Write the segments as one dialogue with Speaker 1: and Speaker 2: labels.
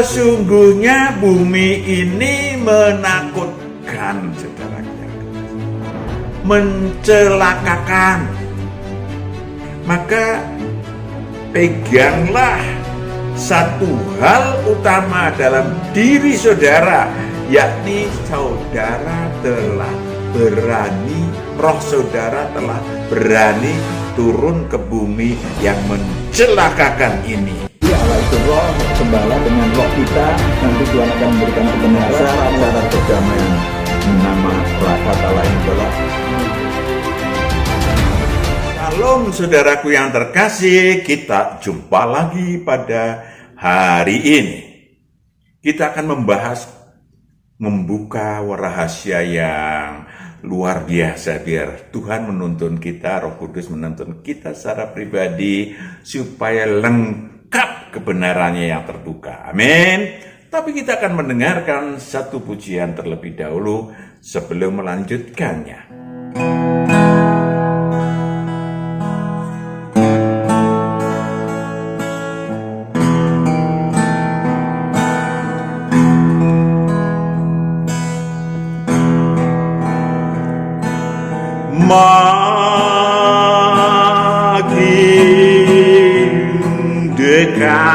Speaker 1: Sesungguhnya bumi ini menakutkan, saudara, mencelakakan. Maka peganglah satu hal utama dalam diri saudara, yakni saudara telah berani, roh saudara telah berani turun ke bumi yang mencelakakan ini.
Speaker 2: Allah itu roh, gembala dengan roh kita, nanti Tuhan akan memberikan kebenaran dan perdamaian. Nama kata lain adalah
Speaker 1: Shalom saudaraku yang terkasih, kita jumpa lagi pada hari ini. Kita akan membuka rahasia yang luar biasa, biar Tuhan menuntun kita, Roh Kudus menuntun kita secara pribadi supaya lengkap kebenarannya yang terbuka. Amin. Tapi kita akan mendengarkan satu pujian terlebih dahulu sebelum melanjutkannya. Makin dekat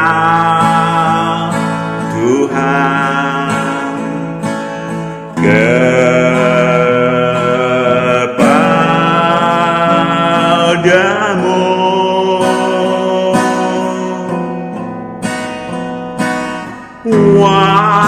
Speaker 1: Tuhan kepadamu, walaupun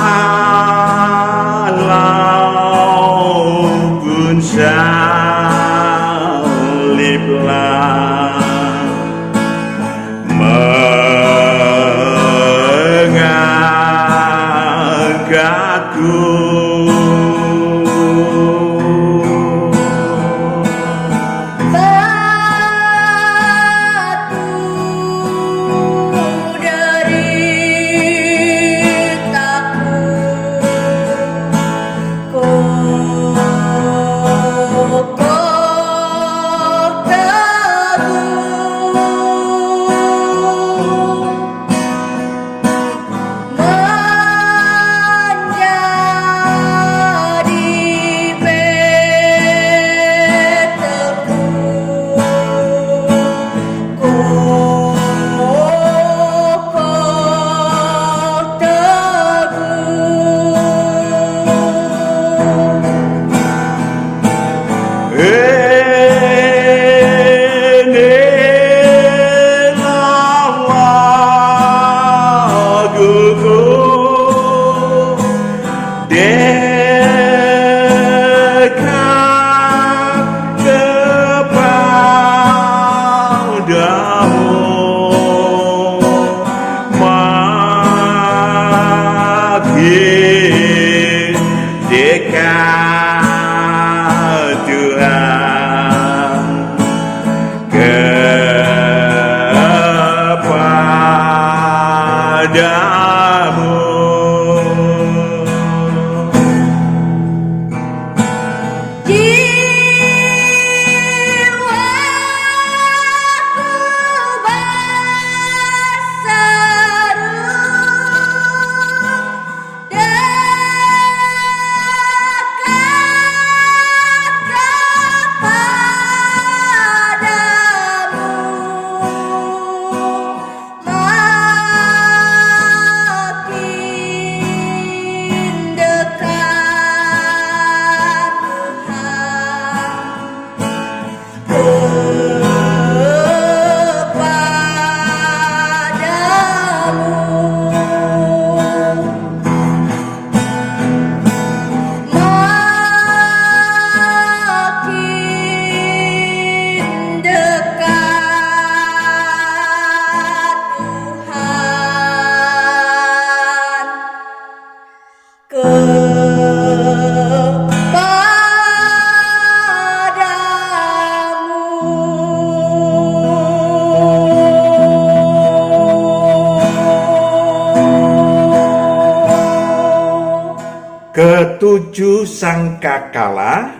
Speaker 1: Ketujuh sangkakala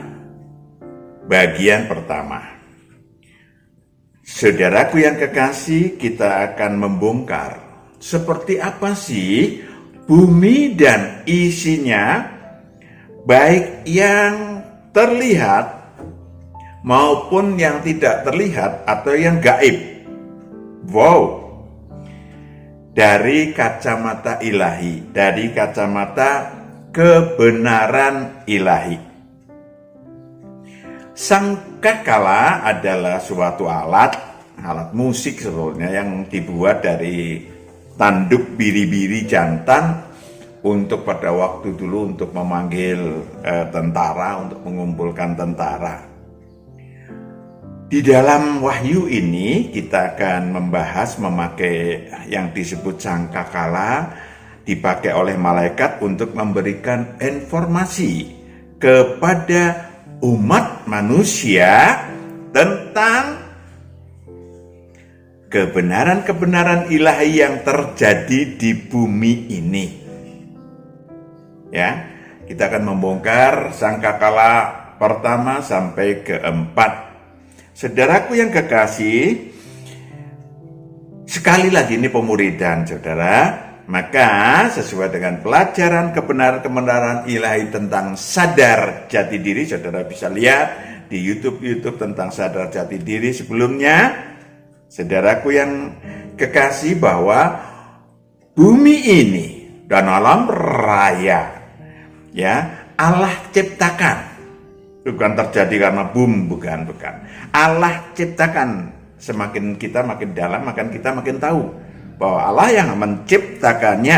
Speaker 1: bagian pertama. Saudaraku yang kekasih, kita akan membongkar seperti apa sih bumi dan isinya, baik yang terlihat maupun yang tidak terlihat atau yang gaib. Wow. Dari kacamata ilahi, dari kacamata kebenaran ilahi. Sangkakala adalah suatu alat musik sebetulnya yang dibuat dari tanduk biri-biri jantan untuk pada waktu dulu untuk memanggil tentara, untuk mengumpulkan tentara. Di dalam wahyu ini kita akan membahas memakai yang disebut sangkakala, dipakai oleh malaikat untuk memberikan informasi kepada umat manusia tentang kebenaran-kebenaran ilahi yang terjadi di bumi ini. Ya, kita akan membongkar sangkakala pertama sampai keempat. Saudaraku yang kekasih, sekali lagi ini pemuridan saudara, maka sesuai dengan pelajaran kebenaran-kebenaran ilahi tentang sadar jati diri, saudara bisa lihat di YouTube tentang sadar jati diri sebelumnya. Saudaraku yang kekasih, bahwa bumi ini dan alam raya ya Allah ciptakan. Bukan terjadi karena boom, bukan. Allah ciptakan. Semakin kita makin dalam, makin kita makin tahu bahwa Allah yang menciptakannya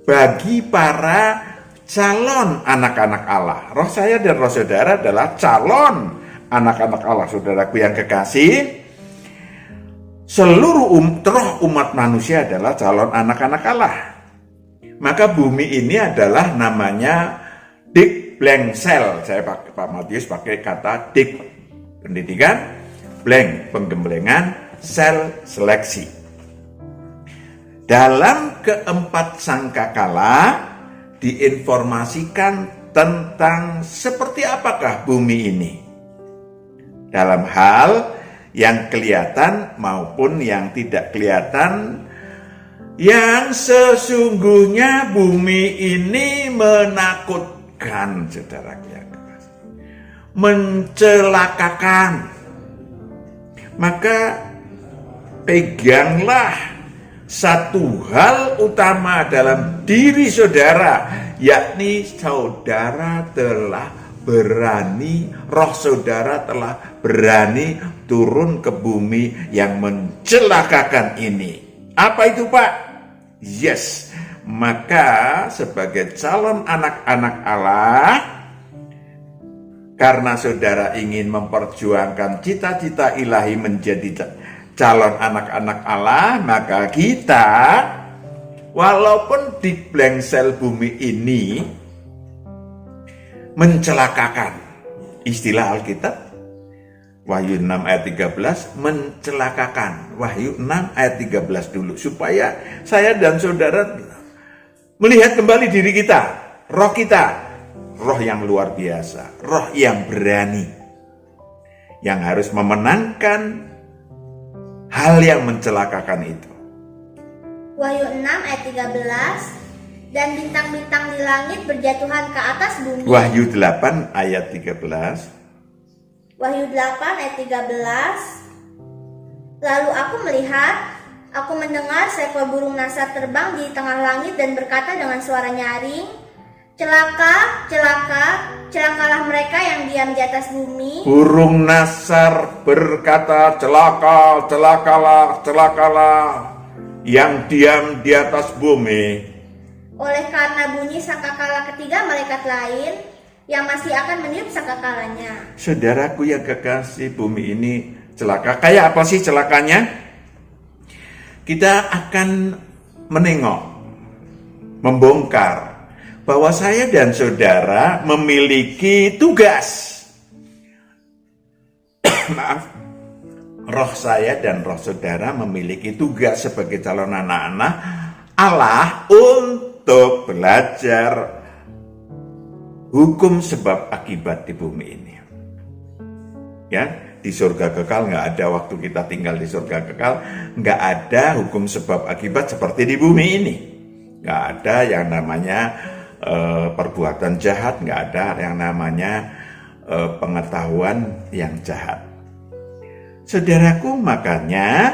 Speaker 1: bagi para calon anak-anak Allah. Roh saya dan roh saudara adalah calon anak-anak Allah. Saudaraku yang kekasih, seluruh roh umat manusia adalah calon anak-anak Allah. Maka bumi ini adalah namanya dik blank cell. Saya pakai Pak Matius pakai kata dik, pendidikan, blank, penggemblengan, sel, seleksi. Dalam keempat sangkakala diinformasikan tentang seperti apakah bumi ini dalam hal yang kelihatan maupun yang tidak kelihatan. Yang sesungguhnya bumi ini menakutkan, saudara yang kekasih, mencelakakan. Maka peganglah satu hal utama dalam diri saudara, yakni saudara telah berani, roh saudara telah berani turun ke bumi yang mencelakakan ini. Apa itu, Pak? Yes, maka sebagai calon anak-anak Allah, karena saudara ingin memperjuangkan cita-cita ilahi menjadi calon anak-anak Allah, maka kita, walaupun di blank sel bumi ini mencelakakan, istilah Alkitab Wahyu 6 ayat 13 mencelakakan. Wahyu 6 ayat 13 dulu, supaya saya dan saudara melihat kembali diri kita, roh kita, roh yang luar biasa, roh yang berani, yang harus memenangkan hal yang mencelakakan itu.
Speaker 3: Wahyu 6 ayat 13, dan bintang-bintang di langit berjatuhan ke atas bumi.
Speaker 1: Wahyu 8 ayat 13.
Speaker 3: Wahyu 8 ayat 13. Lalu aku melihat, aku mendengar seekor burung nasar terbang di tengah langit dan berkata dengan suara nyaring, celaka, celaka, celakalah mereka yang diam di atas bumi.
Speaker 1: Burung nasar berkata, celaka, celakalah, celakalah yang diam di atas bumi.
Speaker 3: Oleh karena bunyi sangkakala ketiga malaikat lain yang masih akan meniup sangkakalanya.
Speaker 1: Saudaraku yang kekasih, bumi ini celaka. Kayak apa sih celakanya? Kita akan menengok, membongkar bahwa saya dan saudara memiliki tugas. Maaf, roh saya dan roh saudara memiliki tugas sebagai calon anak-anak Allah untuk belajar hukum sebab akibat di bumi ini. Ya, di surga kekal nggak ada, waktu kita tinggal di surga kekal nggak ada hukum sebab akibat seperti di bumi ini. Nggak ada yang namanya perbuatan jahat, nggak ada yang namanya pengetahuan yang jahat. Saudaraku, makanya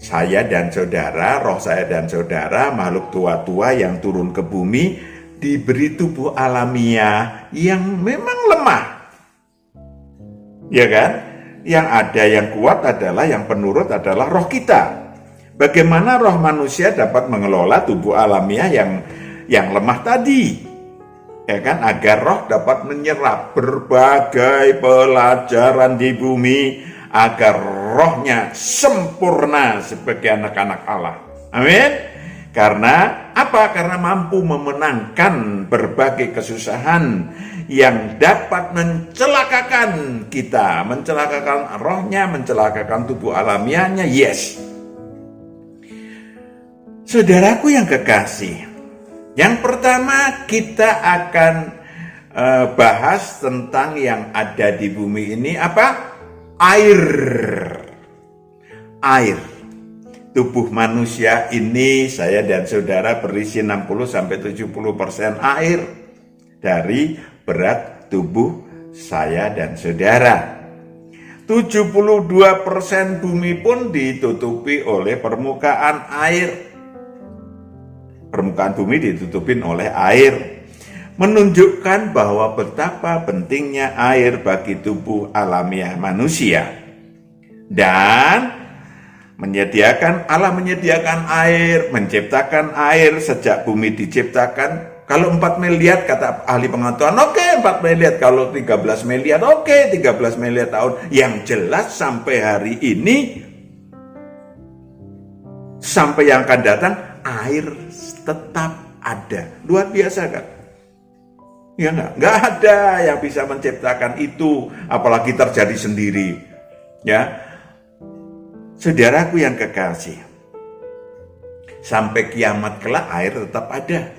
Speaker 1: saya dan saudara, roh saya dan saudara, makhluk tua-tua yang turun ke bumi, diberi tubuh alamiah yang memang lemah. Ya kan? Yang ada yang kuat adalah, yang penurut adalah roh kita. Bagaimana roh manusia dapat mengelola tubuh alamiah yang lemah tadi? Ya kan? Agar roh dapat menyerap berbagai pelajaran di bumi, agar rohnya sempurna sebagai anak-anak Allah. Amin. Karena apa? Karena mampu memenangkan berbagai kesusahan yang dapat mencelakakan kita, mencelakakan rohnya, mencelakakan tubuh alamiahnya. Yes. Saudaraku yang kekasih, yang pertama kita akan bahas tentang yang ada di bumi ini apa? Air. Tubuh manusia ini, saya dan saudara, berisi 60-70% air dari berat tubuh saya dan saudara. 72% bumi pun ditutupi oleh permukaan air. Permukaan bumi ditutupin oleh air, menunjukkan bahwa betapa pentingnya air bagi tubuh alamiah manusia. Dan Allah menyediakan air, menciptakan air sejak bumi diciptakan. Kalau 4 miliar kata ahli pengetahuan, oke 4 miliar. Kalau 13 miliar, oke 13 miliar tahun. Yang jelas sampai hari ini, sampai yang akan datang, air tetap ada. Luar biasa kan? Ya nggak ada yang bisa menciptakan itu, apalagi terjadi sendiri. Ya, saudaraku yang kekasih, sampai kiamat kelak air tetap ada.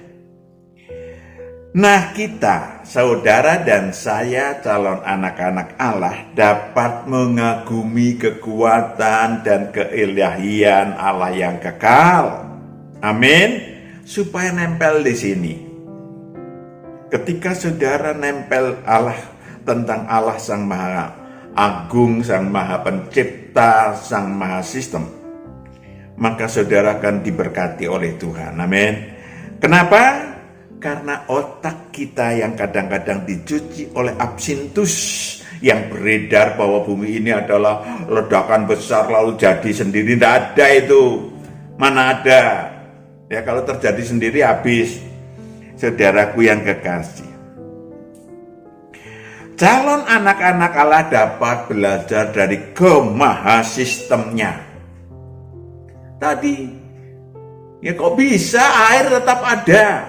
Speaker 1: Nah, kita, saudara dan saya, calon anak-anak Allah, dapat mengagumi kekuatan dan keilahian Allah yang kekal. Amin. Supaya nempel di sini. Ketika saudara nempel Allah, tentang Allah Sang Maha Agung, Sang Maha Pencipta, Sang Maha Sistem, maka saudara akan diberkati oleh Tuhan. Amin. Kenapa? Karena otak kita yang kadang-kadang dicuci oleh absintus yang beredar bahwa bumi ini adalah ledakan besar lalu jadi sendiri. Tidak ada itu. Mana ada? Ya, kalau terjadi sendiri habis. Saudaraku yang kekasih, calon anak-anak Allah dapat belajar dari kemahasistemnya. Tadi, ya kok bisa air tetap ada?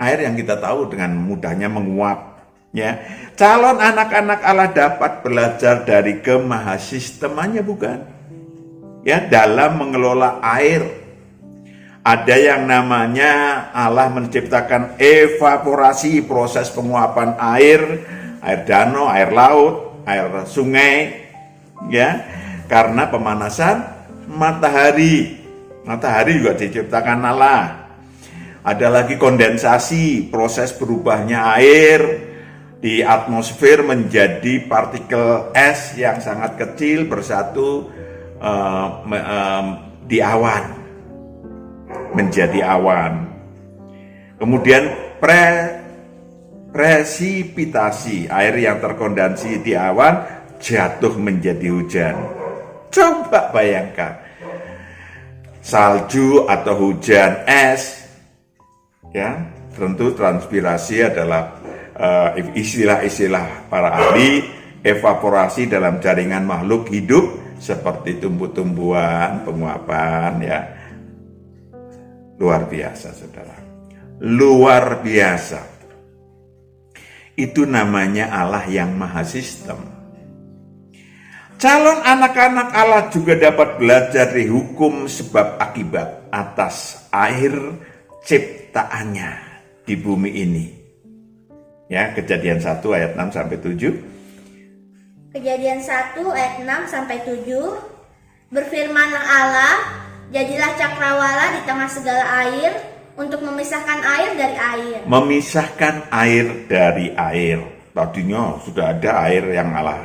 Speaker 1: Air yang kita tahu dengan mudahnya menguap. Ya, calon anak-anak Allah dapat belajar dari kemahasistemannya, bukan? Ya, dalam mengelola air. Ada yang namanya Allah menciptakan evaporasi, proses penguapan air danau, air laut, air sungai, ya, karena pemanasan matahari. Matahari juga diciptakan Allah. Ada lagi kondensasi, proses berubahnya air di atmosfer menjadi partikel es yang sangat kecil bersatu di awan. Menjadi awan. Kemudian presipitasi, air yang terkondensasi di awan jatuh menjadi hujan. Coba bayangkan, salju atau hujan es, ya, tentu transpirasi adalah istilah-istilah para ahli. Evaporasi dalam jaringan makhluk hidup seperti tumbuh-tumbuhan, penguapan, ya. Luar biasa, saudara. Luar biasa. Itu namanya Allah yang Maha Sistem. Calon anak-anak Allah juga dapat belajar dari hukum sebab akibat atas air ciptaannya di bumi ini. Ya, Kejadian 1 ayat 6 sampai 7.
Speaker 3: Kejadian 1 ayat 6 sampai 7. Berfirmanlah Allah, Jadilah cakrawala di tengah segala air untuk memisahkan air dari air.
Speaker 1: Memisahkan air dari air. Tadinya sudah ada air yang Allah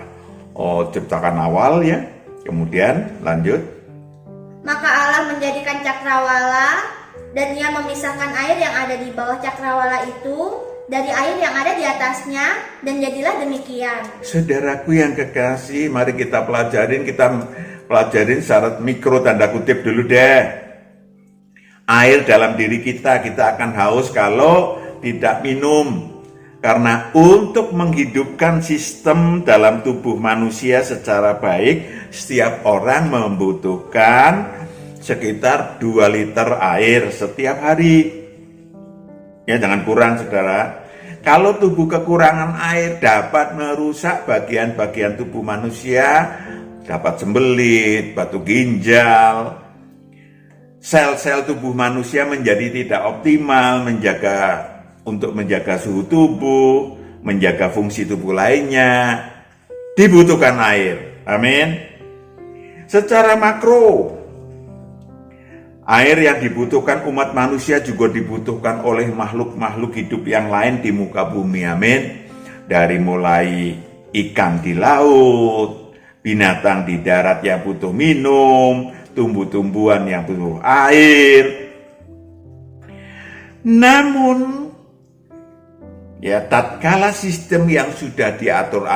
Speaker 1: ciptakan awal ya. Kemudian lanjut.
Speaker 3: Maka Allah menjadikan cakrawala dan Ia memisahkan air yang ada di bawah cakrawala itu dari air yang ada di atasnya, dan jadilah demikian.
Speaker 1: Saudaraku yang kekasih, mari kita pelajarin syarat mikro tanda kutip dulu deh. Air dalam diri kita akan haus kalau tidak minum. Karena untuk menghidupkan sistem dalam tubuh manusia secara baik, setiap orang membutuhkan sekitar 2 liter air setiap hari. Ya, jangan kurang, saudara. Kalau tubuh kekurangan air dapat merusak bagian-bagian tubuh manusia, dapat sembelit, batu ginjal, sel-sel tubuh manusia menjadi tidak optimal, untuk menjaga suhu tubuh, menjaga fungsi tubuh lainnya, dibutuhkan air. Amin. Secara makro, air yang dibutuhkan umat manusia juga dibutuhkan oleh makhluk-makhluk hidup yang lain di muka bumi. Amin. Dari mulai ikan di laut, binatang di darat yang butuh minum, tumbuh-tumbuhan yang butuh air. Namun, ya, tatkala sistem yang sudah diatur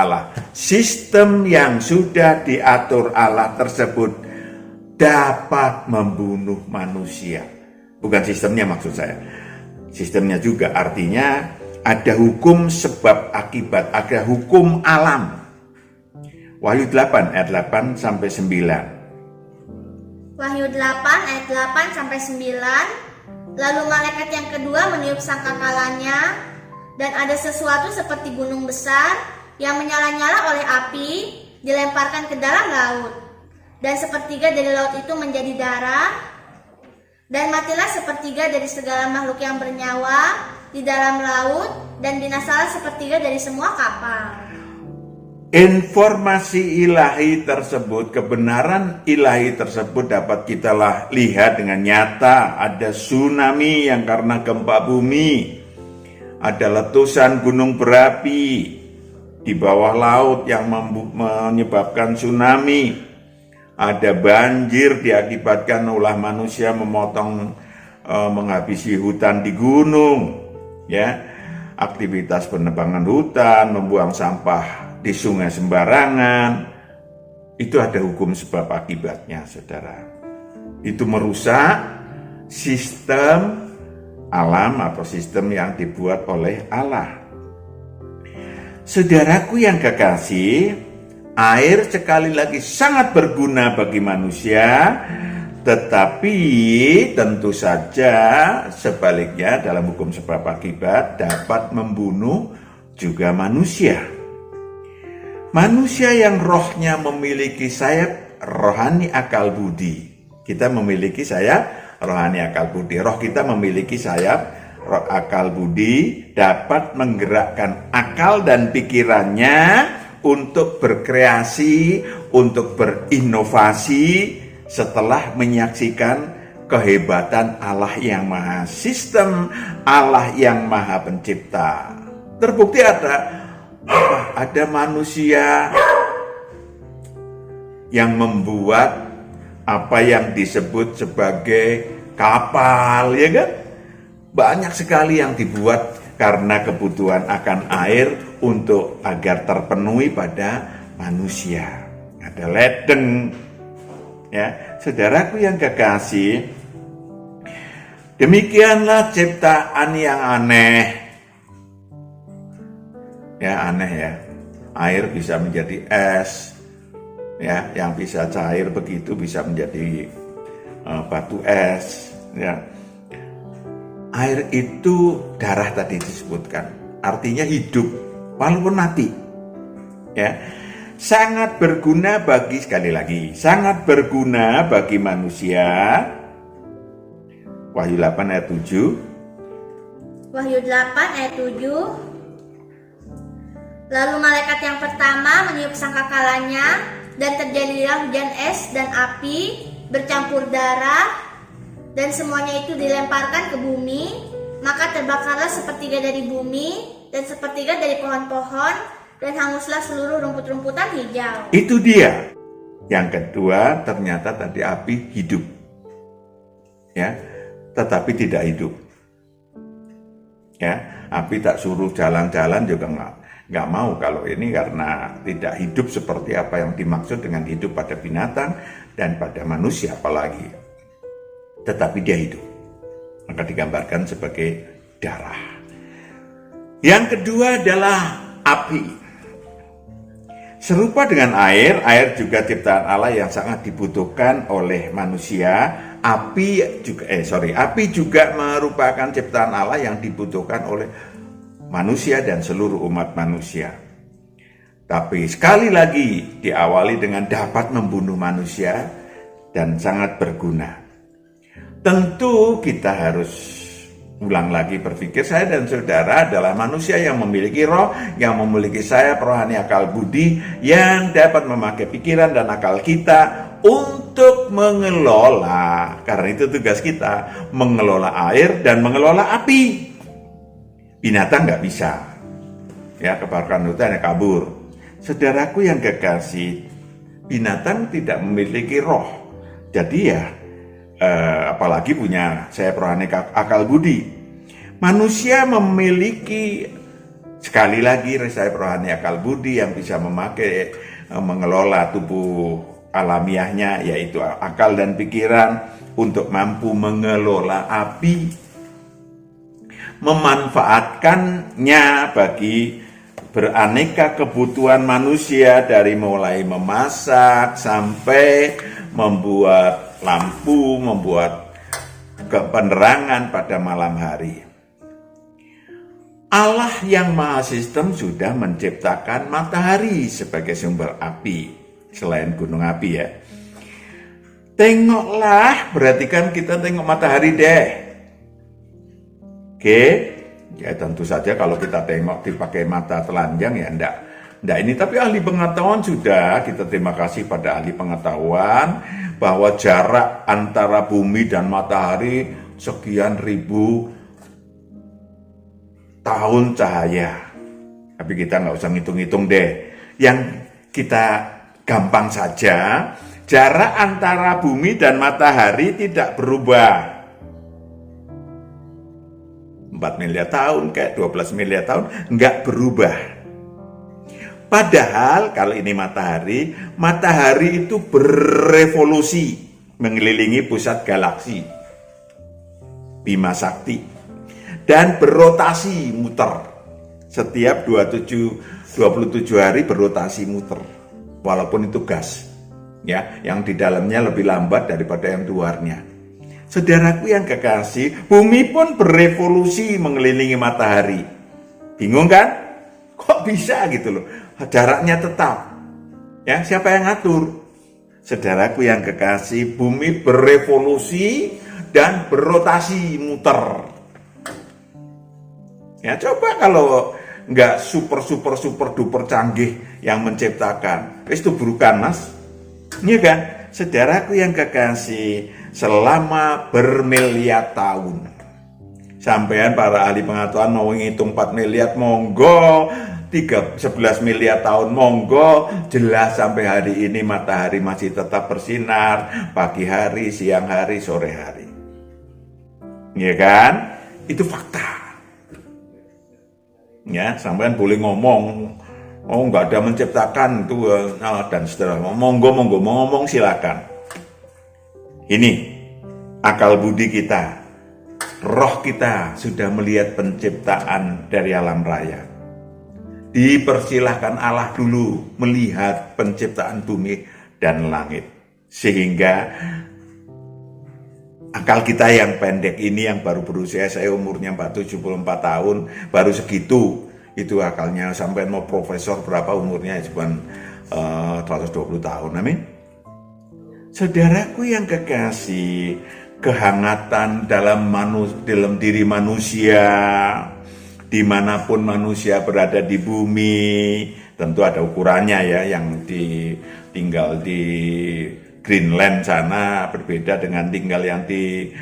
Speaker 1: Allah tersebut dapat membunuh manusia. Bukan sistemnya maksud saya. Sistemnya juga artinya ada hukum sebab akibat, ada hukum alam. Wahyu 8 ayat 8 sampai 9.
Speaker 3: Wahyu 8 ayat 8 sampai 9. Lalu malaikat yang kedua meniup sangkakalanya, dan ada sesuatu seperti gunung besar yang menyala-nyala oleh api dilemparkan ke dalam laut. Dan sepertiga dari laut itu menjadi darah, dan matilah sepertiga dari segala makhluk yang bernyawa di dalam laut, dan binasalah sepertiga dari semua kapal.
Speaker 1: Informasi ilahi tersebut, kebenaran ilahi tersebut dapat kita lihat dengan nyata. Ada tsunami yang karena gempa bumi, ada letusan gunung berapi di bawah laut yang menyebabkan tsunami. Ada banjir diakibatkan ulah manusia menghabisi hutan di gunung, ya. Aktivitas penebangan hutan, membuang sampah di sungai sembarangan. Itu ada hukum sebab akibatnya, saudara. Itu merusak sistem alam atau sistem yang dibuat oleh Allah. Saudaraku yang kekasih, air sekali lagi sangat berguna bagi manusia, tetapi tentu saja sebaliknya dalam hukum sebab akibat dapat membunuh juga manusia. Manusia yang rohnya memiliki sayap rohani akal budi. Kita memiliki sayap rohani akal budi. Roh kita memiliki sayap roh akal budi, dapat menggerakkan akal dan pikirannya untuk berkreasi, untuk berinovasi setelah menyaksikan kehebatan Allah yang maha sistem, Allah yang maha pencipta. Terbukti ada manusia yang membuat apa yang disebut sebagai kapal, ya kan? Banyak sekali yang dibuat karena kebutuhan akan air untuk agar terpenuhi pada manusia. Ada ledeng, ya, saudaraku yang kekasih. Demikianlah ciptaan yang aneh. Ya, aneh ya. Air bisa menjadi es, ya, yang bisa cair begitu bisa menjadi batu es, ya. Air itu darah tadi disebutkan, artinya hidup walaupun mati, ya. Sangat berguna bagi, sekali lagi, sangat berguna bagi manusia. Wahyu 8 ayat 7.
Speaker 3: Wahyu 8 ayat 7. Lalu malaikat yang pertama meniup sangkakalanya, dan terjadilah hujan es dan api bercampur darah, dan semuanya itu dilemparkan ke bumi, maka terbakarlah sepertiga dari bumi dan sepertiga dari pohon-pohon, dan hanguslah seluruh rumput-rumputan hijau.
Speaker 1: Itu dia. Yang kedua, ternyata tadi api hidup. Ya, tetapi tidak hidup. Ya, api tak suruh jalan-jalan juga nggak mau kalau ini, karena tidak hidup seperti apa yang dimaksud dengan hidup pada binatang dan pada manusia apalagi. Tetapi dia hidup. Maka digambarkan sebagai darah. Yang kedua adalah api. Serupa dengan air juga ciptaan Allah yang sangat dibutuhkan oleh manusia. Api juga merupakan ciptaan Allah yang dibutuhkan oleh manusia dan seluruh umat manusia. Tapi sekali lagi diawali dengan dapat membunuh manusia dan sangat berguna. Tentu kita harus ulang lagi berpikir, saya dan saudara adalah manusia yang memiliki roh, yang memiliki sayap rohani, akal budi, yang dapat memakai pikiran dan akal kita untuk mengelola. Karena itu tugas kita, mengelola air dan mengelola api. Binatang nggak bisa. Ya, kebakaran hutan ya kabur. Saudaraku yang kekasih, binatang tidak memiliki roh. Jadi ya, apalagi punya sayap rohani akal budi. Manusia memiliki sekali lagi sayap rohani akal budi yang bisa memakai mengelola tubuh alamiahnya, yaitu akal dan pikiran, untuk mampu mengelola api, memanfaatkannya bagi beraneka kebutuhan manusia, dari mulai memasak sampai membuat lampu, membuat penerangan pada malam hari. Allah yang Maha Sistem sudah menciptakan matahari sebagai sumber api, selain gunung api ya. Tengoklah, berarti kan kita tengok matahari deh. Oke, ya tentu saja kalau kita tengok dipakai mata telanjang ya enggak ini, tapi ahli pengetahuan sudah, kita terima kasih pada ahli pengetahuan bahwa jarak antara bumi dan matahari sekian ribu tahun cahaya. Tapi kita nggak usah ngitung-ngitung deh. Yang kita gampang saja, jarak antara bumi dan matahari tidak berubah. 4 miliar tahun, kayak 12 miliar tahun, nggak berubah. Padahal kalau ini matahari itu berevolusi mengelilingi pusat galaksi Bima Sakti dan berotasi muter. Setiap 27 hari berotasi muter, walaupun itu gas ya, yang di dalamnya lebih lambat daripada yang luarnya. Saudaraku yang kekasih, bumi pun berevolusi mengelilingi matahari. Bingung kan? Kok bisa gitu loh? Jaraknya tetap. Ya, siapa yang ngatur? Saudaraku yang kekasih, bumi berevolusi dan berotasi muter. Ya, coba kalau nggak super duper canggih yang menciptakan, itu burukan mas. Iya kan? Saudaraku yang kekasih, selama bermiliar tahun, sampean para ahli pengetahuan mau ngitung 4 miliar monggo, 11 miliar tahun monggo, jelas sampai hari ini matahari masih tetap bersinar pagi hari, siang hari, sore hari. Iya kan? Itu fakta. Ya, sampean boleh ngomong, oh nggak ada menciptakan itu dan seterusnya. Monggo mau ngomong silakan. Ini akal budi kita, roh kita sudah melihat penciptaan dari alam raya. Dipersilahkan Allah dulu melihat penciptaan bumi dan langit. Sehingga akal kita yang pendek ini, yang baru berusia, saya umurnya 74 tahun, baru segitu. Itu akalnya, sampai mau profesor berapa umurnya, cuma 120 tahun, amin. Saudaraku yang kekasih, kehangatan dalam diri manusia, dimanapun manusia berada di bumi, tentu ada ukurannya ya, yang tinggal di Greenland sana berbeda dengan tinggal yang di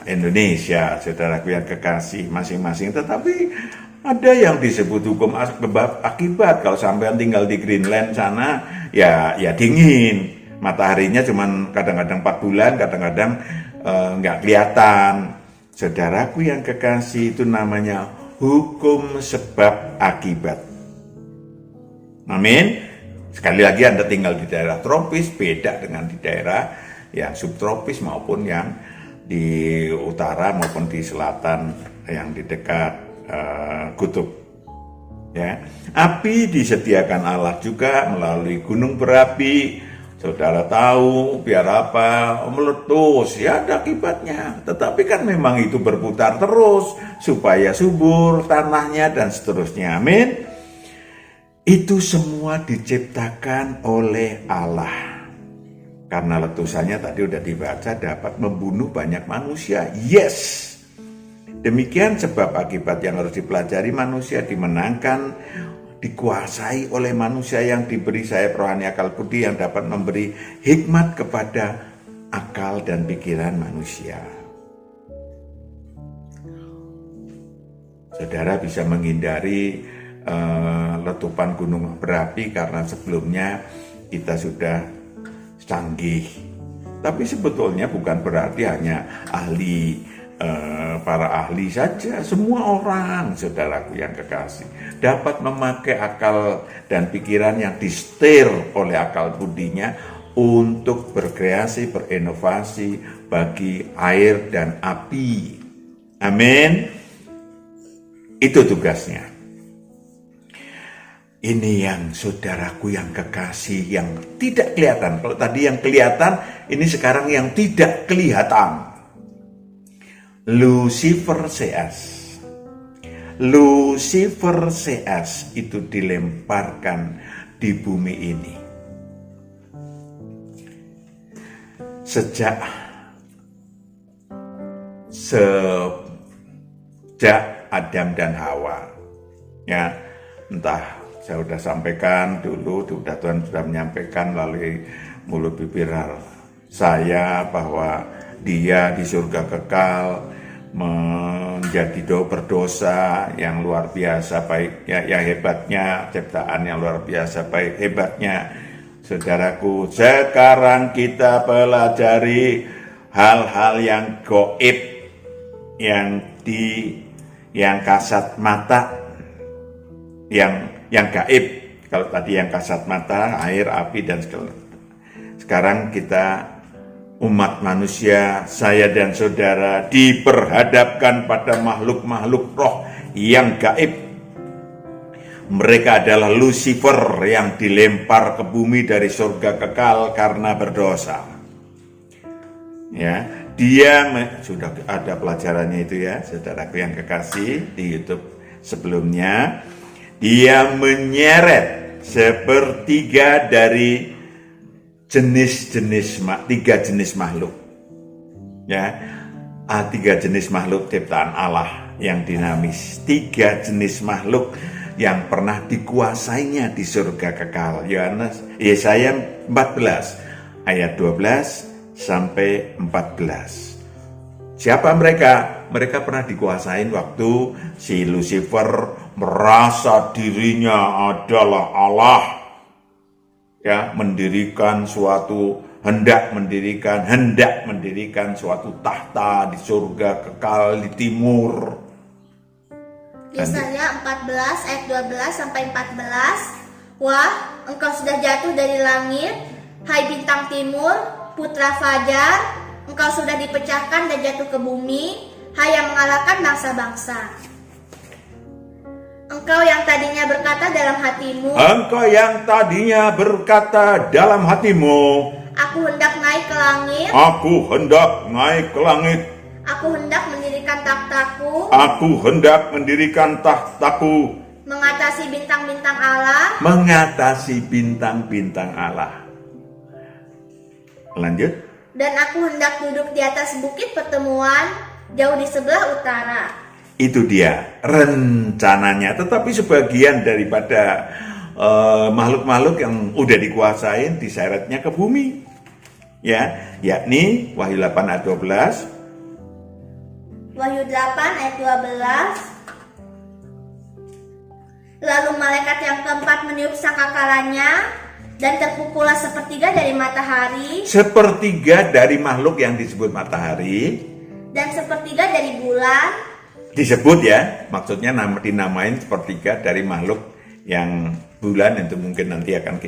Speaker 1: Indonesia, saudaraku yang kekasih masing-masing. Tetapi ada yang disebut hukum sebab akibat. Kalau sampai tinggal di Greenland sana, ya dingin. Mataharinya cuma kadang-kadang 4 bulan, kadang-kadang nggak kelihatan. Saudaraku yang kekasih, itu namanya hukum sebab akibat. Amin. Sekali lagi Anda tinggal di daerah tropis, beda dengan di daerah yang subtropis maupun yang di utara maupun di selatan yang di dekat kutub. Ya, api disediakan Allah juga melalui gunung berapi. Saudara tahu biar apa meletus, ya ada akibatnya. Tetapi kan memang itu berputar terus supaya subur tanahnya dan seterusnya. Amin. Itu semua diciptakan oleh Allah. Karena letusannya tadi udah dibaca dapat membunuh banyak manusia. Yes. Demikian sebab akibat yang harus dipelajari. Manusia dimenangkan, dikuasai oleh manusia yang diberi sayap rohani akal budi yang dapat memberi hikmat kepada akal dan pikiran manusia. Saudara bisa menghindari letupan gunung berapi karena sebelumnya kita sudah canggih. Tapi sebetulnya bukan berarti hanya para ahli saja. Semua orang, saudaraku yang kekasih, dapat memakai akal dan pikiran yang disetir oleh akal budinya untuk berkreasi, berinovasi bagi air dan api. Amin. Itu tugasnya. Ini yang saudaraku yang kekasih, yang tidak kelihatan. Kalau tadi yang kelihatan, ini sekarang yang tidak kelihatan. Lucifer Seas. Lucifer Seas itu dilemparkan di bumi ini. Sejak Adam dan Hawa. Ya, entah saya sudah sampaikan dulu, Tuhan sudah menyampaikan melalui mulut bibir saya bahwa dia di surga kekal menjadi berdosa yang luar biasa baiknya, yang hebatnya, ciptaan yang luar biasa baik hebatnya. Saudaraku, sekarang kita pelajari hal-hal yang gaib, yang kasat mata, yang gaib. Kalau tadi yang kasat mata, air, api, dan segala. Sekarang kita umat manusia, saya dan saudara diperhadapkan pada makhluk-makhluk roh yang gaib. Mereka adalah Lucifer yang dilempar ke bumi dari surga kekal karena berdosa. Ya, dia sudah ada pelajarannya itu ya, saudaraku yang kekasih di YouTube sebelumnya. Dia menyeret sepertiga dari tiga jenis makhluk. Ya, 3 jenis makhluk ciptaan Allah yang dinamis. 3 jenis makhluk yang pernah dikuasainya di surga kekal. Yesaya 14 ayat 12 sampai 14. Siapa mereka? Mereka pernah dikuasain waktu si Lucifer merasa dirinya adalah Allah. Ya, hendak mendirikan suatu tahta di surga kekal di timur.
Speaker 3: Yesaya 14 ayat 12 sampai 14. Wah, engkau sudah jatuh dari langit, hai bintang timur, putra fajar. Engkau sudah dipecahkan dan jatuh ke bumi, hai yang mengalahkan bangsa-bangsa. Engkau yang tadinya berkata dalam hatimu, aku hendak naik ke langit. Aku hendak mendirikan takhtaku. Mengatasi bintang-bintang Allah.
Speaker 1: Lanjut.
Speaker 3: Dan aku hendak duduk di atas bukit pertemuan, jauh di sebelah utara.
Speaker 1: Itu dia rencananya. Tetapi sebagian daripada makhluk-makhluk yang udah dikuasain diseretnya ke bumi. Ya, yakni Wahyu 8 ayat 12.
Speaker 3: Wahyu 8 ayat 12. Lalu malaikat yang keempat meniup sangkakalanya, dan terpukullah sepertiga dari matahari,
Speaker 1: Sepertiga dari makhluk yang disebut matahari,
Speaker 3: dan sepertiga dari bulan,
Speaker 1: disebut ya, maksudnya dinamain sepertiga dari makhluk yang bulan. Itu mungkin nanti akan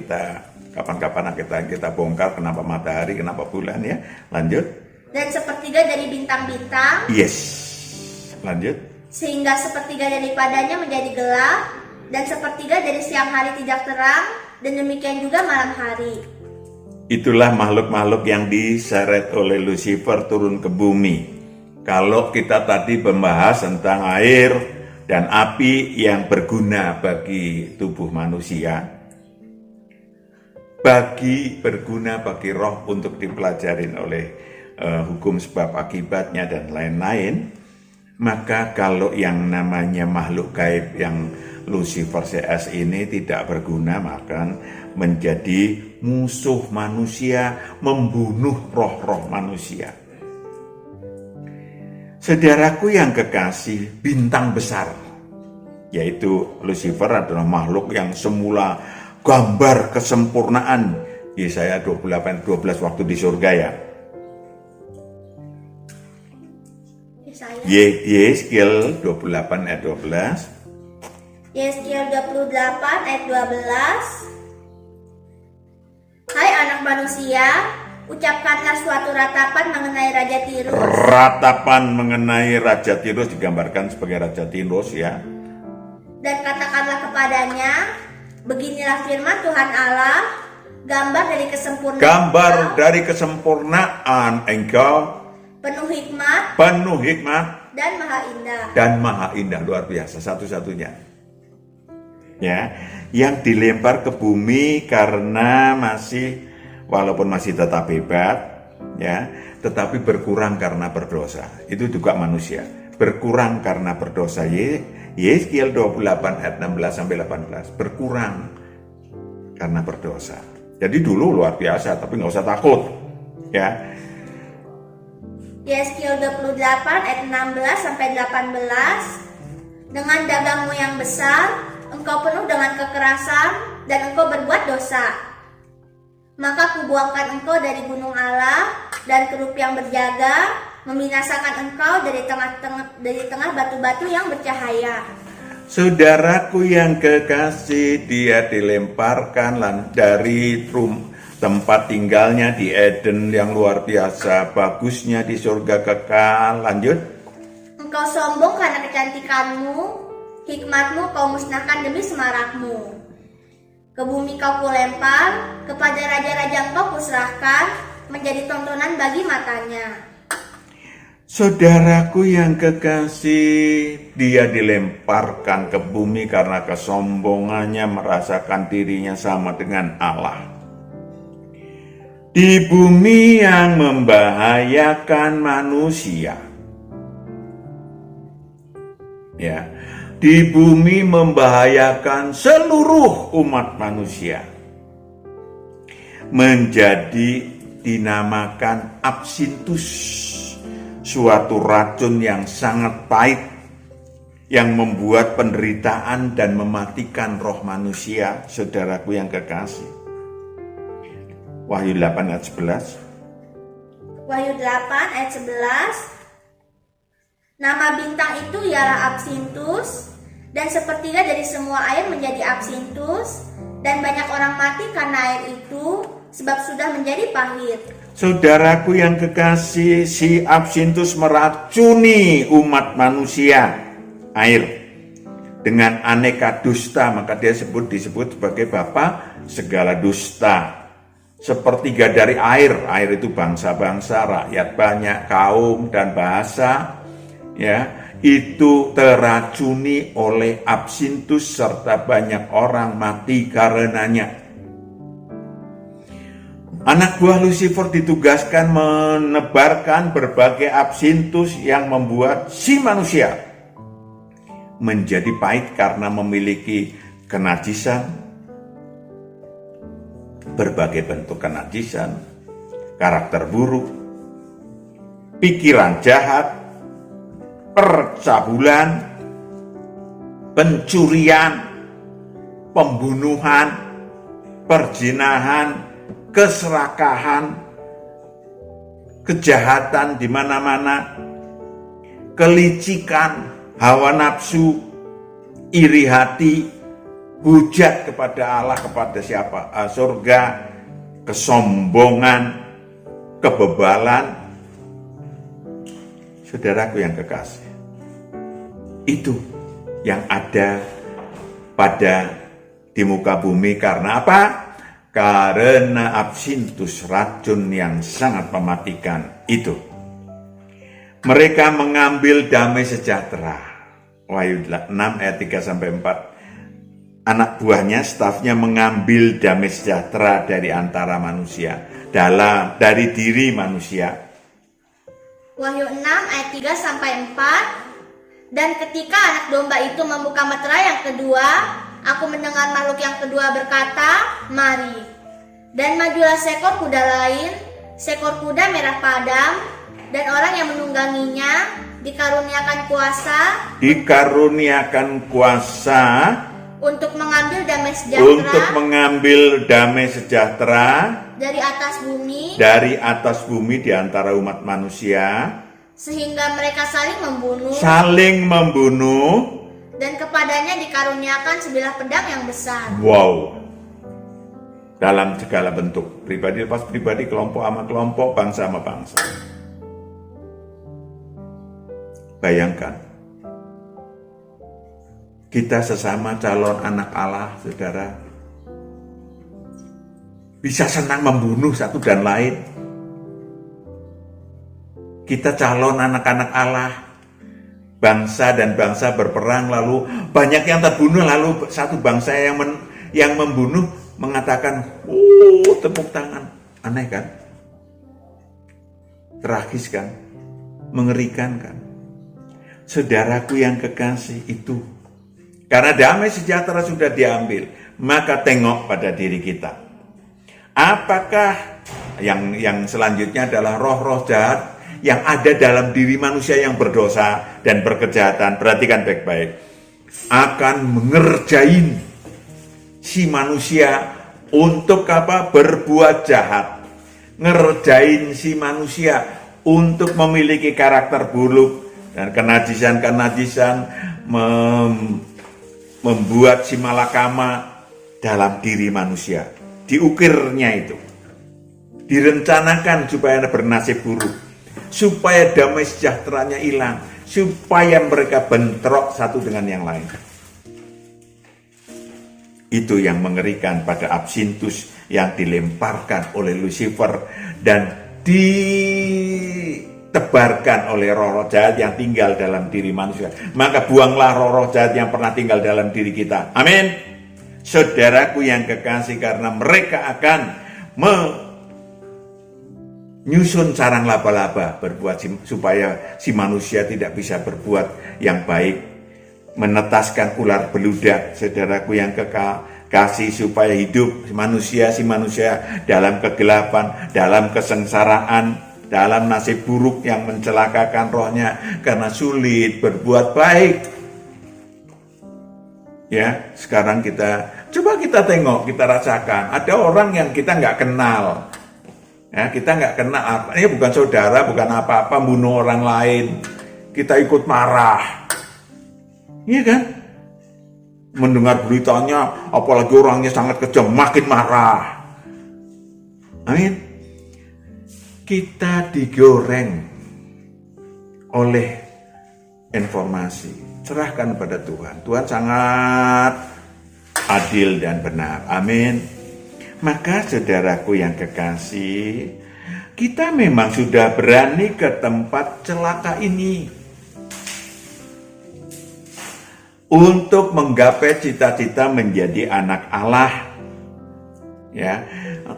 Speaker 1: kapan-kapan kita bongkar kenapa matahari, kenapa bulan ya. Lanjut.
Speaker 3: dan sepertiga dari bintang-bintang,
Speaker 1: Yes. Lanjut.
Speaker 3: sehingga sepertiga daripadanya menjadi gelap, dan sepertiga dari siang hari tidak terang, dan demikian juga malam hari.
Speaker 1: Itulah makhluk-makhluk yang diseret oleh Lucifer turun ke bumi. Kalau kita tadi membahas tentang air dan api yang berguna bagi tubuh manusia, berguna bagi roh untuk dipelajarin oleh hukum sebab akibatnya dan lain-lain, maka kalau yang namanya makhluk gaib yang Lucifer CS ini tidak berguna, maka menjadi musuh manusia, membunuh roh-roh manusia. Saudaraku yang kekasih, bintang besar, yaitu Lucifer adalah makhluk yang semula gambar kesempurnaan. Yesaya 28:12 waktu di surga ya. Yeskiel 28 ayat 12.
Speaker 3: Yeskiel 28 ayat 12. Hai anak manusia, ucapkanlah suatu ratapan mengenai Raja Tirus.
Speaker 1: Ratapan mengenai Raja Tirus digambarkan sebagai Raja Tirus ya.
Speaker 3: Dan katakanlah kepadanya, beginilah firman Tuhan Allah, gambar dari kesempurnaan
Speaker 1: Gambar
Speaker 3: engkau,
Speaker 1: dari kesempurnaan engkau,
Speaker 3: penuh hikmat
Speaker 1: dan maha indah, luar biasa, satu-satunya. Ya, yang dilempar ke bumi karena walaupun masih tetap hebat, ya, tetapi berkurang karena berdosa. Itu juga manusia, berkurang karena berdosa. Yeskiel 28 ayat 16 sampai 18, berkurang karena berdosa. Jadi dulu luar biasa, tapi nggak usah takut, ya.
Speaker 3: Yeskiel 28 ayat 16 sampai 18. Dengan dagangmu yang besar, engkau penuh dengan kekerasan dan engkau berbuat dosa. Maka kubuangkan engkau dari gunung Allah dan kerup yang berjaga, membinasakan engkau dari tengah batu-batu yang bercahaya.
Speaker 1: Saudaraku yang kekasih, dia dilemparkan dari tempat tinggalnya di Eden yang luar biasa, bagusnya di surga kekal. Lanjut.
Speaker 3: Engkau sombong karena kecantikanmu, hikmatmu kau musnahkan demi semarakmu. Ke bumi kau kulempar, kepada raja-raja engkau kuserahkan, menjadi tontonan bagi matanya.
Speaker 1: Saudaraku yang kekasih, dia dilemparkan ke bumi karena kesombongannya merasakan dirinya sama dengan Allah. Di bumi yang membahayakan manusia. Ya, di bumi membahayakan seluruh umat manusia. Menjadi dinamakan absintus, suatu racun yang sangat pahit yang membuat penderitaan dan mematikan roh manusia. Saudaraku yang kekasih, Wahyu 8 ayat 11.
Speaker 3: Wahyu 8 ayat 11. Nama bintang itu ialah Absintus, dan sepertiga dari semua air menjadi Absintus, dan banyak orang mati karena air itu, sebab sudah menjadi pahit.
Speaker 1: Saudaraku yang kekasih, si Absintus meracuni umat manusia, air, dengan aneka dusta, maka dia disebut sebagai bapa segala dusta. Sepertiga dari air itu bangsa-bangsa, rakyat banyak, kaum dan bahasa, ya, itu teracuni oleh Absintus serta banyak orang mati karenanya. Anak buah Lucifer ditugaskan menebarkan berbagai Absintus yang membuat si manusia menjadi pahit karena memiliki kenajisan, berbagai bentuk kenajisan, karakter buruk, pikiran jahat, percabulan, pencurian, pembunuhan, perzinahan, keserakahan, kejahatan di mana-mana, kelicikan, hawa nafsu, iri hati, hujat kepada Allah, kepada siapa? Surga, kesombongan, kebebalan. Saudaraku yang kekasih, itu yang ada di muka bumi karena apa? Karena absintus, racun yang sangat mematikan itu. Mereka mengambil damai sejahtera. Wahyu 6 ayat 3-4. Anak buahnya, stafnya mengambil damai sejahtera dari antara manusia, dari diri manusia.
Speaker 3: Wahyu 6 ayat 3-4. Dan ketika anak domba itu membuka meterai yang kedua, aku mendengar makhluk yang kedua berkata, "Mari." Dan majulah seekor kuda lain, seekor kuda merah padam, dan orang yang menungganginya dikaruniakan kuasa untuk mengambil damai sejahtera dari atas bumi di antara umat manusia, sehingga mereka saling membunuh, dan kepadanya dikaruniakan sebilah pedang yang besar.
Speaker 1: Wow. Dalam segala bentuk, pribadi lepas pribadi, kelompok sama kelompok, bangsa sama bangsa. Bayangkan, kita sesama calon anak Allah, saudara, bisa senang membunuh satu dan lain. Kita calon anak-anak Allah, bangsa dan bangsa berperang, lalu banyak yang terbunuh, lalu satu bangsa yang membunuh mengatakan, tepuk tangan. Aneh kan? Tragis kan? Mengerikan kan? Saudaraku yang kekasih, itu karena damai sejahtera sudah diambil, maka tengok pada diri kita. Apakah yang selanjutnya adalah roh-roh jahat yang ada dalam diri manusia yang berdosa dan berkejahatan? Perhatikan baik-baik. Akan mengerjain si manusia untuk apa? Berbuat jahat. Ngerjain si manusia untuk memiliki karakter buruk dan kenajisan membuat si malakama dalam diri manusia. Diukirnya itu, direncanakan supaya bernasib buruk, supaya damai sejahteranya hilang, supaya mereka bentrok satu dengan yang lain. Itu yang mengerikan pada absintus yang dilemparkan oleh Lucifer dan ditebarkan oleh roh-roh jahat yang tinggal dalam diri manusia. Maka buanglah roh-roh jahat yang pernah tinggal dalam diri kita. Amin. Saudaraku yang kekasih, karena mereka akan menyusun sarang laba-laba supaya si manusia tidak bisa berbuat yang baik, menetaskan ular beludak. Saudaraku yang kekasih, supaya hidup si manusia dalam kegelapan, dalam kesengsaraan, dalam nasib buruk yang mencelakakan rohnya karena sulit berbuat baik. Ya, sekarang coba kita tengok, kita rasakan. Ada orang yang kita nggak kenal. Ya, kita nggak kenal. Ini bukan saudara, bukan apa-apa, bunuh orang lain. Kita ikut marah. Iya kan? Mendengar beritanya, apalagi orangnya sangat kejam, makin marah. Amin. Kita digoreng oleh informasi. Serahkan pada Tuhan. Tuhan sangat adil dan benar. Amin. Maka saudaraku yang kekasih, kita memang sudah berani ke tempat celaka ini untuk menggapai cita-cita menjadi anak Allah. Ya,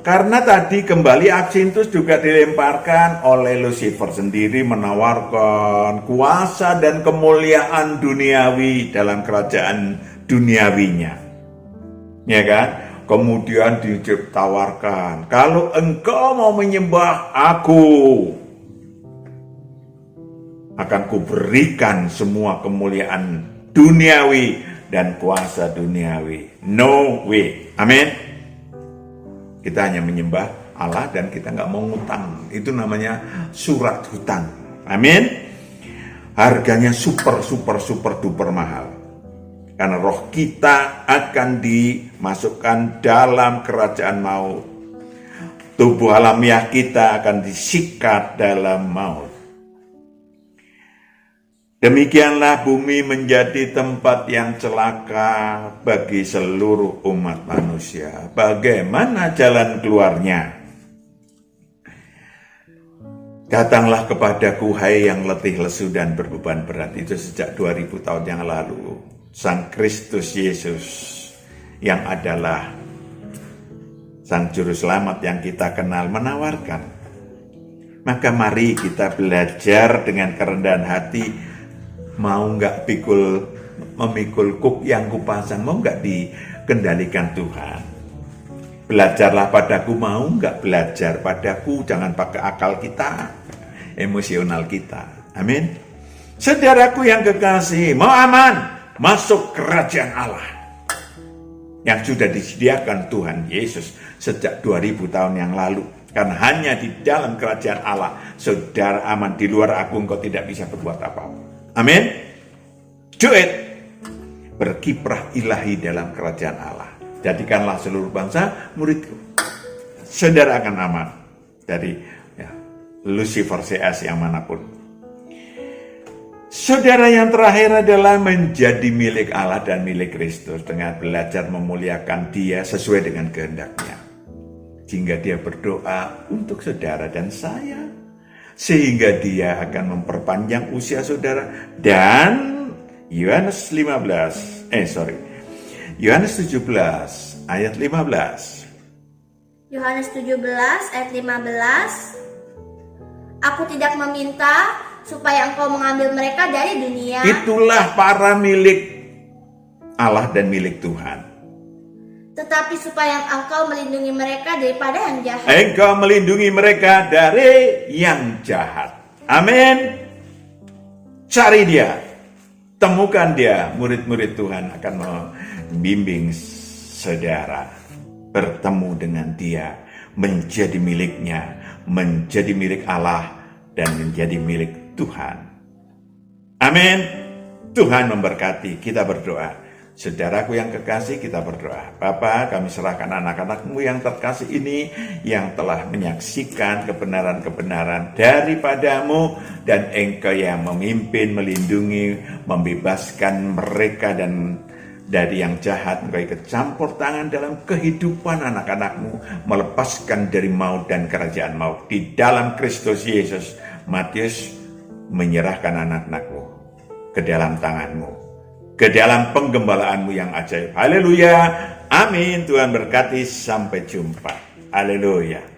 Speaker 1: karena tadi kembali absintus juga dilemparkan oleh Lucifer sendiri, menawarkan kuasa dan kemuliaan duniawi dalam kerajaan duniawinya. Ya kan? Kemudian ditawarkan, kalau engkau mau menyembah aku, akan kuberikan semua kemuliaan duniawi dan kuasa duniawi. No way. Amin. Kita hanya menyembah Allah dan kita nggak mau ngutang. Itu namanya surat hutang. Amin. Harganya super duper mahal. Karena roh kita akan dimasukkan dalam kerajaan maut. Tubuh alamiah kita akan disikat dalam maut. Demikianlah bumi menjadi tempat yang celaka bagi seluruh umat manusia. Bagaimana jalan keluarnya? Datanglah kepadaku, hai yang letih lesu dan berbeban berat. Itu sejak 2000 tahun yang lalu. Sang Kristus Yesus yang adalah Sang Juru Selamat yang kita kenal menawarkan. Maka mari kita belajar dengan kerendahan hati. Mau nggak memikul kuk yang kupasang, mau nggak dikendalikan Tuhan. Belajarlah padaku, mau nggak belajar padaku, jangan pakai akal kita, emosional kita. Amin. Saudaraku yang kekasih, mau aman, masuk kerajaan Allah yang sudah disediakan Tuhan Yesus sejak 2000 tahun yang lalu. Karena hanya di dalam kerajaan Allah saudara aman. Di luar aku engkau tidak bisa berbuat apa-apa. Amin. Do it. Berkiprah ilahi dalam kerajaan Allah. Jadikanlah seluruh bangsa muridku. Saudara akan aman dari Lucifer CS yang manapun. Saudara yang terakhir adalah menjadi milik Allah dan milik Kristus dengan belajar memuliakan Dia sesuai dengan kehendaknya. Sehingga Dia berdoa untuk saudara dan saya. Sehingga Dia akan memperpanjang usia saudara. Dan Yohanes 17 ayat 15.
Speaker 3: Yohanes 17 ayat 15. Aku tidak meminta supaya engkau mengambil mereka dari dunia.
Speaker 1: Itulah para milik Allah dan milik Tuhan.
Speaker 3: Tetapi supaya engkau melindungi mereka daripada yang jahat.
Speaker 1: Engkau melindungi mereka dari yang jahat. Amin. Cari Dia. Temukan Dia. Murid-murid Tuhan akan membimbing saudara. Bertemu dengan Dia. Menjadi miliknya. Menjadi milik Allah. Dan menjadi milik Tuhan. Amin. Tuhan memberkati. Kita berdoa. Saudaraku yang kekasih, kita berdoa. Bapa, kami serahkan anak-anak-Mu yang terkasih ini, yang telah menyaksikan kebenaran-kebenaran daripada-Mu, dan Engkau yang memimpin, melindungi, membebaskan mereka dan dari yang jahat. Engkau ikut campur tangan dalam kehidupan anak-anak-Mu, melepaskan dari maut dan kerajaan maut. Di dalam Kristus Yesus, Matius menyerahkan anak-anak-Mu ke dalam tangan-Mu, ke dalam penggembalaan-Mu yang ajaib. Haleluya. Amin. Tuhan berkati. Sampai jumpa. Haleluya.